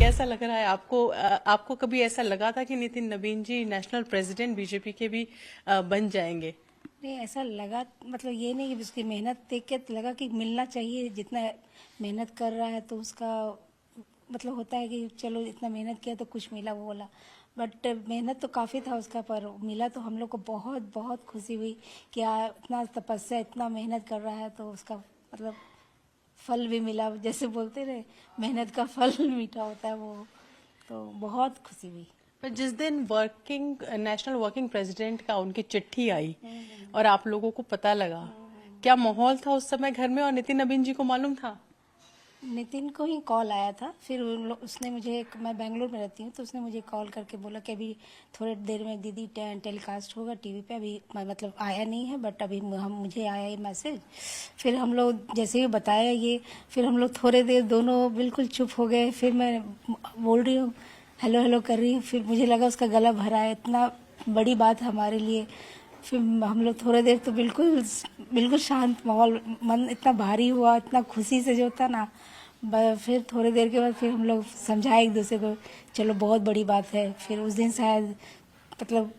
कैसा लग रहा है आपको? आपको कभी ऐसा लगा था कि नितिन नवीन जी नेशनल प्रेसिडेंट बीजेपी के भी बन जाएंगे? नहीं, ऐसा लगा, मतलब ये नहीं कि उसकी मेहनत देख के लगा कि मिलना चाहिए। जितना मेहनत कर रहा है तो उसका मतलब होता है कि चलो इतना मेहनत किया तो कुछ मिला, वो बोला। बट मेहनत तो काफ़ी था उसका, पर मिला तो हम लोग को बहुत बहुत खुशी हुई कि इतना तपस्या, इतना मेहनत कर रहा है तो उसका मतलब फल भी मिला। जैसे बोलते रहे, मेहनत का फल मीठा होता है वो, तो बहुत खुशी हुई। पर जिस दिन नेशनल वर्किंग प्रेसिडेंट का उनकी चिट्ठी आई और आप लोगों को पता लगा, क्या माहौल था उस समय घर में? और नितिन नवीन जी को मालूम था? नितिन को ही कॉल आया था। फिर उसने मुझे, मैं बेंगलोर में रहती हूँ, तो उसने मुझे कॉल करके बोला कि अभी थोड़ी देर में दीदी टेलीकास्ट होगा टीवी पे। अभी मतलब आया नहीं है, बट अभी मुझे आया ये मैसेज। फिर हम लोग जैसे ही बताया ये, फिर हम लोग थोड़े देर दोनों बिल्कुल चुप हो गए। फिर मैं बोल रही हूँ, हेलो हेलो कर रही हूँ, फिर मुझे लगा उसका गला भरा है, इतना बड़ी बात हमारे लिए। फिर हम लोग थोड़ी देर तो बिल्कुल बिल्कुल शांत माहौल, मन इतना भारी हुआ, इतना खुशी से जो था ना। फिर थोड़ी देर के बाद फिर हम लोग समझाए एक दूसरे को, चलो बहुत बड़ी बात है। फिर उस दिन शायद मतलब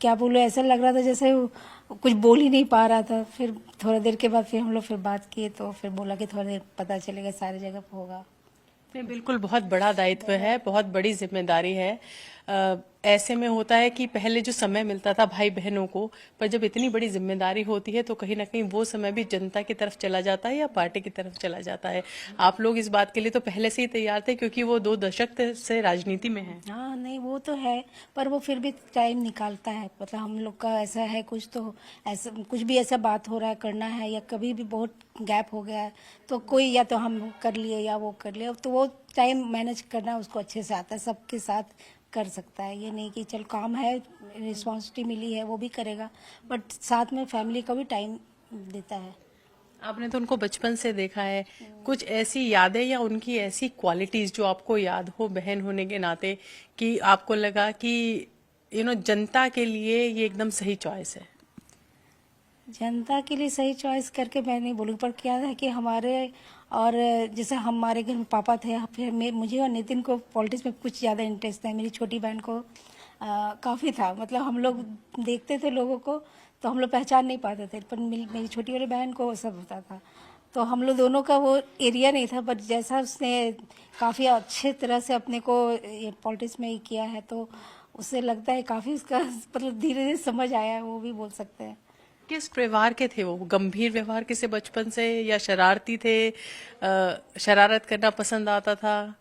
क्या बोलो, ऐसा लग रहा था जैसे वो कुछ बोल ही नहीं पा रहा था। फिर थोड़ी देर के बाद फिर हम लोग फिर बात किए, तो फिर बोला कि थोड़ी देर पता चलेगा, सारी जगह पे होगा। नहीं, बिल्कुल बहुत बड़ा दायित्व है, बहुत बड़ी जिम्मेदारी है। ऐसे में होता है कि पहले जो समय मिलता था भाई बहनों को, पर जब इतनी बड़ी जिम्मेदारी होती है तो कहीं ना कहीं वो समय भी जनता की तरफ चला जाता है या पार्टी की तरफ चला जाता है। आप लोग इस बात के लिए तो पहले से ही तैयार थे, क्योंकि वो 2 दशक से राजनीति में हैं। हाँ, नहीं वो तो है, पर वो फिर भी टाइम निकालता है। मतलब हम लोग का ऐसा है, कुछ तो ऐसा, कुछ भी ऐसा बात हो रहा है, करना है, या कभी भी बहुत गैप हो गया है तो कोई, या तो हम कर लिए या वो कर लिए, तो वो टाइम मैनेज करना उसको अच्छे से आता है, सबके साथ कर सकता है। ये नहीं कि चल काम है, रिस्पॉन्सिबिलिटी मिली है, वो भी करेगा, बट साथ में फैमिली का भी टाइम देता है। आपने तो उनको बचपन से देखा है, कुछ ऐसी यादें या उनकी ऐसी क्वालिटीज जो आपको याद हो बहन होने के नाते, कि आपको लगा कि जनता के लिए ये एकदम सही चॉइस है? जनता के लिए सही चॉइस करके मैं नहीं बोलूँ, पर क्या है कि हमारे, और जैसे हमारे घर में पापा थे, फिर मुझे और नितिन को पॉलिटिक्स में कुछ ज़्यादा इंटरेस्ट था। मेरी छोटी बहन को काफ़ी था। मतलब हम लोग देखते थे लोगों को तो हम लोग पहचान नहीं पाते थे, पर मेरी छोटी वाली बहन को वो सब होता था। तो हम लोग दोनों का वो एरिया नहीं था, बट जैसा उसने काफ़ी अच्छे तरह से अपने को ये पॉलिटिक्स में ही किया है, तो उससे लगता है काफ़ी उसका मतलब धीरे धीरे समझ आया है, वो भी बोल सकते हैं। किस व्यवहार के थे वो? गंभीर व्यवहार के से बचपन से, या शरारती थे? शरारत करना पसंद आता था?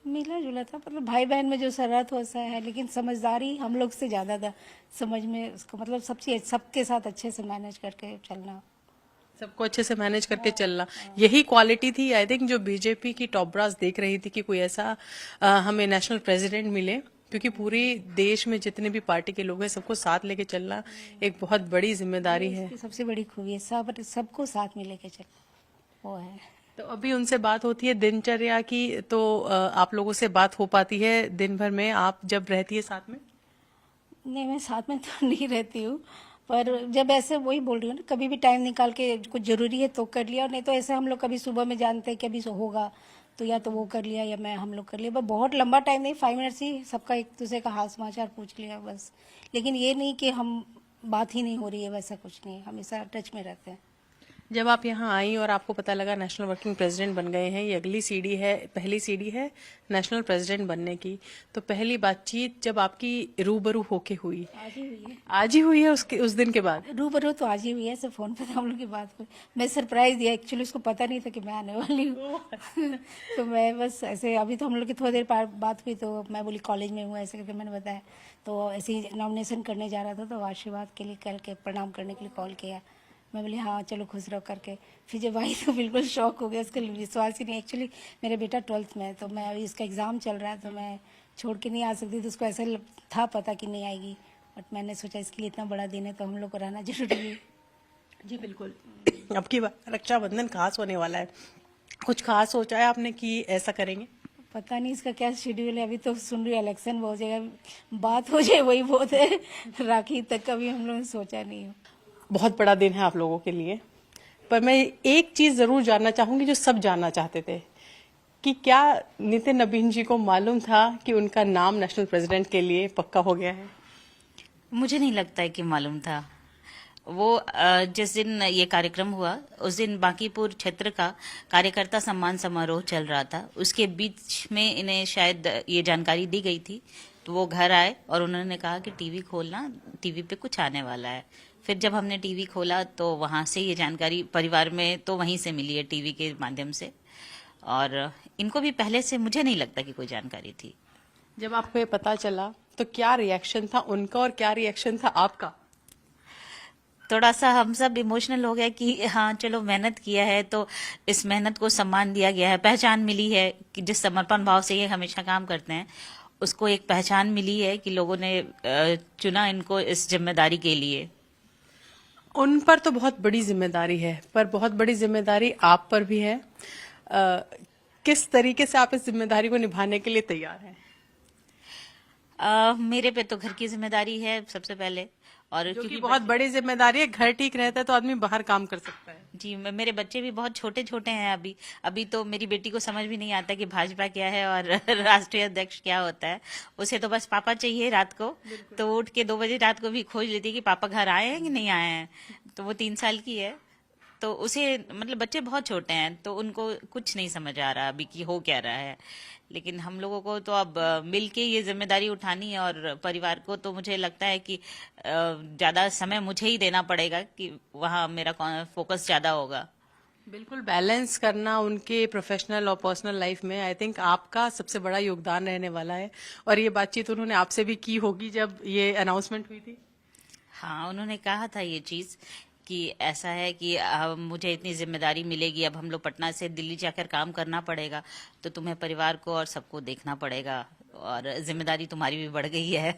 मिला जुला था, मतलब भाई बहन में जो शरारत हो सा है, लेकिन समझदारी हम लोग से ज़्यादा था समझ में उसको। मतलब सब चीज़ सबके साथ अच्छे से मैनेज करके चलना। सबको अच्छे से मैनेज करके चलना, यही क्वालिटी थी आई थिंक जो बीजेपी की टॉप ब्रास देख रही थी, कि कोई ऐसा हमें नेशनल प्रेसिडेंट मिले। क्योंकि पूरी देश में जितने भी पार्टी के लोग हैं, सबको साथ लेके चलना एक बहुत बड़ी जिम्मेदारी है। इसकी सबसे बड़ी खूबी है, सबको साथ में लेके चलना, वो है। तो अभी उनसे बात होती है दिनचर्या की, तो आप लोगों से बात हो पाती है दिन भर में, आप जब रहती है साथ में? नहीं, मैं साथ में तो नहीं रहती हूँ, पर जब ऐसे वही बोल रही हूँ ना, कभी भी टाइम निकाल के कुछ ज़रूरी है तो कर लिया, और नहीं तो ऐसे हम लोग कभी सुबह में जानते हैं कि अभी होगा, तो या तो वो कर लिया या मैं हम लोग कर लिया। पर बहुत लंबा टाइम नहीं, 5 मिनट्स ही सबका एक दूसरे का हाल समाचार पूछ लिया बस। लेकिन ये नहीं कि हम बात ही नहीं हो रही है, वैसा कुछ नहीं, हमेशा टच में रहते हैं। जब आप यहाँ आई और आपको पता लगा नेशनल वर्किंग प्रेसिडेंट बन गए हैं, ये अगली सीढ़ी है, पहली सीढ़ी है नेशनल प्रेसिडेंट बनने की, तो पहली बातचीत जब आपकी रूबरू होके हुई? आज ही हुई है। आज ही हुई है? उस दिन के बाद? रूबरू तो आज ही हुई है, ऐसे फोन पे तो हम लोग की बात हुई। मैं सरप्राइज दिया, एक्चुअली उसको पता नहीं था कि मैं आने वाली हूँ। तो मैं बस ऐसे, अभी तो हम लोग की थोड़ी देर बात हुई, तो मैं बोली कॉलेज में हूँ, ऐसे करके मैंने बताया। तो ऐसे ही नॉमिनेशन करने जा रहा था, तो आशीर्वाद के लिए करके प्रणाम करने के लिए कॉल किया। मैं बोली हाँ चलो खुश रहो करके। फिर जब आई तो बिल्कुल शॉक हो गया, उसका विश्वास ही नहीं। एक्चुअली मेरा बेटा 12th में है, तो मैं अभी इसका एग्ज़ाम चल रहा है, तो मैं छोड़ के नहीं आ सकती, तो उसको ऐसे था पता कि नहीं आएगी, बट मैंने सोचा इसके लिए इतना बड़ा दिन है तो हम लोग को रहना जरूरी है। जी बिल्कुल। अब की बार रक्षाबंधन खास होने वाला है, कुछ खास सोचा है आपने कि ऐसा करेंगे? पता नहीं इसका क्या शेड्यूल है, अभी तो सुन रही हूँ इलेक्शन हो जाएगा, बात हो जाए वही बहुत है। राखी तक का भी हम लोगों ने सोचा नहीं हो। बहुत बड़ा दिन है आप लोगों के लिए, पर मैं एक चीज जरूर जानना चाहूंगी जो सब जानना चाहते थे, कि क्या नितिन नबीन जी को मालूम था कि उनका नाम नेशनल प्रेसिडेंट के लिए पक्का हो गया है? मुझे नहीं लगता है कि मालूम था। वो जिस दिन ये कार्यक्रम हुआ उस दिन बांकीपुर क्षेत्र का कार्यकर्ता सम्मान समारोह चल रहा था, उसके बीच में इन्हें शायद ये जानकारी दी गई थी। तो वो घर आए और उन्होंने कहा कि टीवी खोलना, टीवी पे कुछ आने वाला है। फिर जब हमने टीवी खोला तो वहां से ये जानकारी परिवार में तो वहीं से मिली है, टीवी के माध्यम से। और इनको भी पहले से मुझे नहीं लगता कि कोई जानकारी थी। जब आपको ये पता चला तो क्या रिएक्शन था उनका और क्या रिएक्शन था आपका? थोड़ा सा हम सब इमोशनल हो गया कि हाँ चलो मेहनत किया है तो इस मेहनत को सम्मान दिया गया है, पहचान मिली है कि जिस समर्पण भाव से ये हमेशा काम करते हैं उसको एक पहचान मिली है कि लोगों ने चुना इनको इस जिम्मेदारी के लिए। उन पर तो बहुत बड़ी जिम्मेदारी है, पर बहुत बड़ी जिम्मेदारी आप पर भी है। किस तरीके से आप इस जिम्मेदारी को निभाने के लिए तैयार हैं? मेरे पे तो घर की जिम्मेदारी है सबसे पहले, और जो कि क्योंकि बहुत बड़ी जिम्मेदारी है। घर ठीक रहता है तो आदमी बाहर काम कर सकता है। जी मेरे बच्चे भी बहुत छोटे छोटे हैं अभी। अभी तो मेरी बेटी को समझ भी नहीं आता कि भाजपा क्या है और राष्ट्रीय अध्यक्ष क्या होता है। उसे तो बस पापा चाहिए रात को, तो उठ के 2 बजे रात को भी खोज लेती है कि पापा घर आए हैं कि नहीं आए हैं। तो वो 3 साल की है, तो उसे मतलब बच्चे बहुत छोटे हैं तो उनको कुछ नहीं समझ आ रहा अभी कि हो क्या रहा है। लेकिन हम लोगों को तो अब मिलके ये जिम्मेदारी उठानी है, और परिवार को तो मुझे लगता है कि ज्यादा समय मुझे ही देना पड़ेगा कि वहाँ मेरा फोकस ज्यादा होगा। बिल्कुल बैलेंस करना उनके प्रोफेशनल और पर्सनल लाइफ में आई थिंक आपका सबसे बड़ा योगदान रहने वाला है। और ये बातचीत उन्होंने आपसे भी की होगी जब ये अनाउंसमेंट हुई थी। हाँ, उन्होंने कहा था ये चीज कि ऐसा है कि मुझे इतनी जिम्मेदारी मिलेगी, अब हम लोग पटना से दिल्ली जाकर काम करना पड़ेगा, तो तुम्हें परिवार को और सबको देखना पड़ेगा और जिम्मेदारी तुम्हारी भी बढ़ गई है।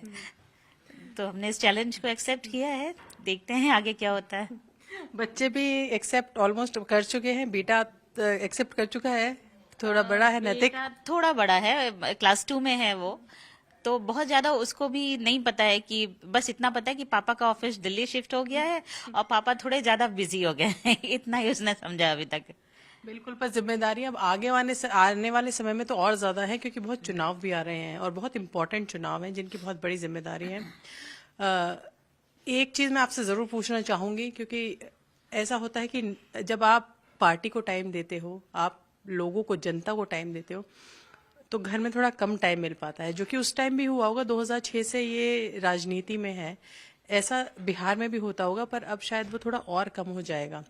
तो हमने इस चैलेंज को एक्सेप्ट किया है, देखते हैं आगे क्या होता है। बच्चे भी एक्सेप्ट ऑलमोस्ट कर चुके हैं। बेटा एक्सेप्ट कर चुका है, थोड़ा बड़ा है नैतिक। बेटा थोड़ा बड़ा है, क्लास 2 में है वो, तो बहुत ज्यादा उसको भी नहीं पता है कि बस इतना पता है कि पापा का ऑफिस दिल्ली शिफ्ट हो गया है और पापा थोड़े ज्यादा बिजी हो गए हैं। इतना ही उसने समझा अभी तक। बिल्कुल, पर जिम्मेदारी अब आने वाले समय में तो और ज्यादा है, क्योंकि बहुत चुनाव भी आ रहे हैं और बहुत इंपॉर्टेंट चुनाव हैं जिनकी बहुत बड़ी जिम्मेदारी है। एक चीज मैं आपसे जरूर पूछना चाहूंगी, क्योंकि ऐसा होता है कि जब आप पार्टी को टाइम देते हो, आप लोगों को, जनता को टाइम देते हो, तो घर में थोड़ा कम टाइम मिल पाता है, जो कि उस टाइम भी हुआ होगा। 2006 से ये राजनीति में है, ऐसा बिहार में भी होता होगा, पर अब शायद वो थोड़ा और कम हो जाएगा।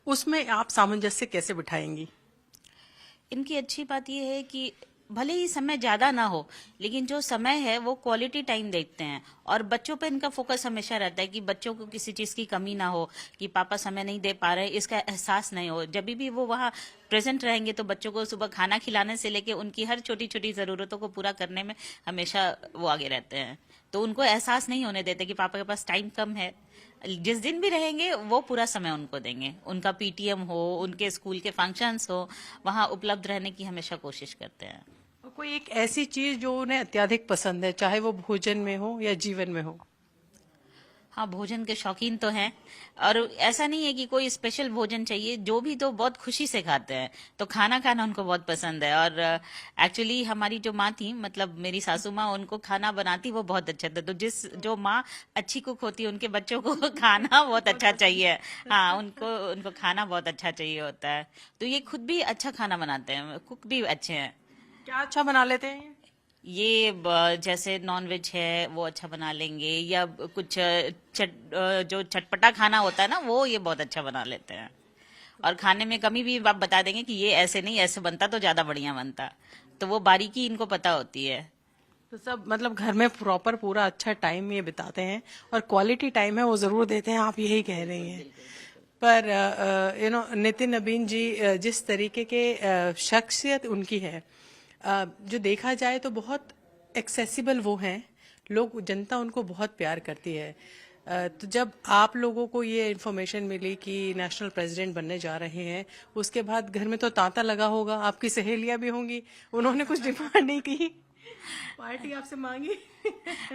उसमें आप सामंजस्य कैसे बिठाएंगी? इनकी अच्छी बात यह है कि भले ही समय ज्यादा ना हो, लेकिन जो समय है वो क्वालिटी टाइम देखते हैं, और बच्चों पे इनका फोकस हमेशा रहता है कि बच्चों को किसी चीज की कमी ना हो, कि पापा समय नहीं दे पा रहे इसका एहसास नहीं हो। जब भी वो वहाँ प्रेजेंट रहेंगे तो बच्चों को सुबह खाना खिलाने से लेके उनकी हर छोटी छोटी जरूरतों को पूरा करने में हमेशा वो आगे रहते हैं। तो उनको एहसास नहीं होने देते कि पापा के पास टाइम कम है। जिस दिन भी रहेंगे वो पूरा समय उनको देंगे, उनका पीटीएम हो, उनके स्कूल के फंक्शंस हो, वहाँ उपलब्ध रहने की हमेशा कोशिश करते हैं। और कोई एक ऐसी चीज जो उन्हें अत्यधिक पसंद है, चाहे वो भोजन में हो या जीवन में हो? हाँ, भोजन के शौकीन तो हैं, और ऐसा नहीं है कि कोई स्पेशल भोजन चाहिए, जो भी तो बहुत खुशी से खाते हैं। तो खाना खाना उनको बहुत पसंद है। और एक्चुअली हमारी जो माँ थी, मतलब मेरी सासू माँ, उनको खाना बनाती वो बहुत अच्छा था। तो जो माँ अच्छी कुक होती है उनके बच्चों को खाना बहुत अच्छा चाहिए। हाँ, उनको उनको खाना बहुत अच्छा चाहिए होता है। तो ये खुद भी अच्छा खाना बनाते हैं, कुक भी अच्छे हैं। क्या अच्छा बना लेते हैं ये? ये जैसे नॉन वेज है वो अच्छा बना लेंगे, या कुछ जो चटपटा खाना होता है ना, वो ये बहुत अच्छा बना लेते हैं। और खाने में कमी भी आप बता देंगे कि ये ऐसे नहीं, ऐसे बनता तो ज्यादा बढ़िया बनता। तो वो बारीकी इनको पता होती है। तो सब मतलब घर में प्रॉपर पूरा अच्छा टाइम ये बिताते हैं, और क्वालिटी टाइम है वो जरूर देते हैं, आप यही कह रही हैं। पर नितिन नबीन जी, जिस तरीके के शख्सियत उनकी है, जो देखा जाए तो बहुत एक्सेसिबल वो हैं, लोग, जनता उनको बहुत प्यार करती है। तो जब आप लोगों को ये इन्फॉर्मेशन मिली कि नेशनल प्रेसिडेंट बनने जा रहे हैं, उसके बाद घर में तो तांता लगा होगा, आपकी सहेलियां भी होंगी, उन्होंने कुछ डिमांड नहीं की? पार्टी आपसे मांगी?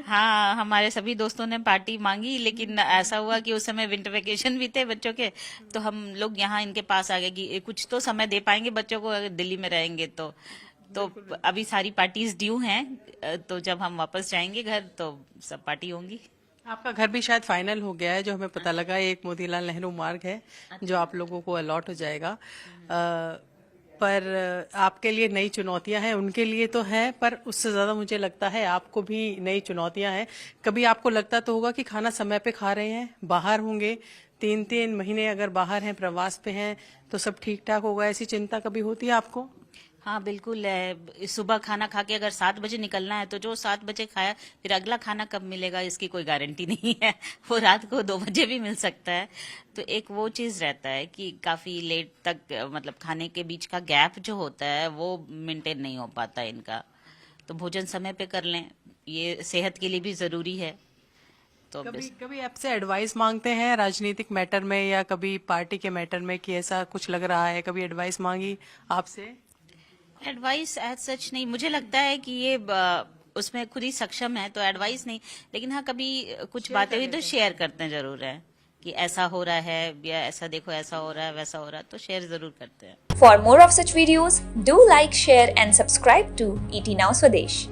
हाँ, हमारे सभी दोस्तों ने पार्टी मांगी, लेकिन ऐसा हुआ कि उस समय विंटर वेकेशन भी थे बच्चों के, तो हम लोग यहाँ इनके पास आ गए कि कुछ तो समय दे पाएंगे बच्चों को अगर दिल्ली में रहेंगे तो अभी सारी पार्टीज ड्यू हैं, तो जब हम वापस जाएंगे घर तो सब पार्टी होंगी। आपका घर भी शायद फाइनल हो गया है, जो हमें पता लगा है, एक मोतीलाल नेहरू मार्ग है जो आप लोगों को अलॉट हो जाएगा। पर आपके लिए नई चुनौतियां हैं, उनके लिए तो है, पर उससे ज्यादा मुझे लगता है आपको भी नई चुनौतियां हैं। कभी आपको लगता तो होगा कि खाना समय पे खा रहे हैं, बाहर होंगे 3-3 महीने अगर बाहर हैं, प्रवास पे हैं, तो सब ठीक ठाक होगा, ऐसी चिंता कभी होती है आपको? हाँ बिल्कुल है। सुबह खाना खा के अगर 7 बजे निकलना है तो जो 7 बजे खाया फिर अगला खाना कब मिलेगा इसकी कोई गारंटी नहीं है। वो रात को 2 बजे भी मिल सकता है। तो एक वो चीज रहता है कि काफी लेट तक मतलब खाने के बीच का गैप जो होता है वो मेंटेन नहीं हो पाता इनका। तो भोजन समय पे कर लें, ये सेहत के लिए भी जरूरी है। तो कभी कभी आपसे एडवाइस मांगते हैं राजनीतिक मैटर में या कभी पार्टी के मैटर में कि ऐसा कुछ लग रहा है, कभी एडवाइस मांगी आपसे? एडवाइस एज सच नहीं, मुझे लगता है कि ये उसमें खुद ही सक्षम है तो एडवाइस नहीं, लेकिन हाँ कभी कुछ बातें हुई तो शेयर करते हैं जरूर है कि ऐसा हो रहा है या ऐसा देखो ऐसा हो रहा है वैसा हो रहा है, तो शेयर जरूर करते हैं। For more of such videos, do like, share and subscribe to ET Now Swadesh.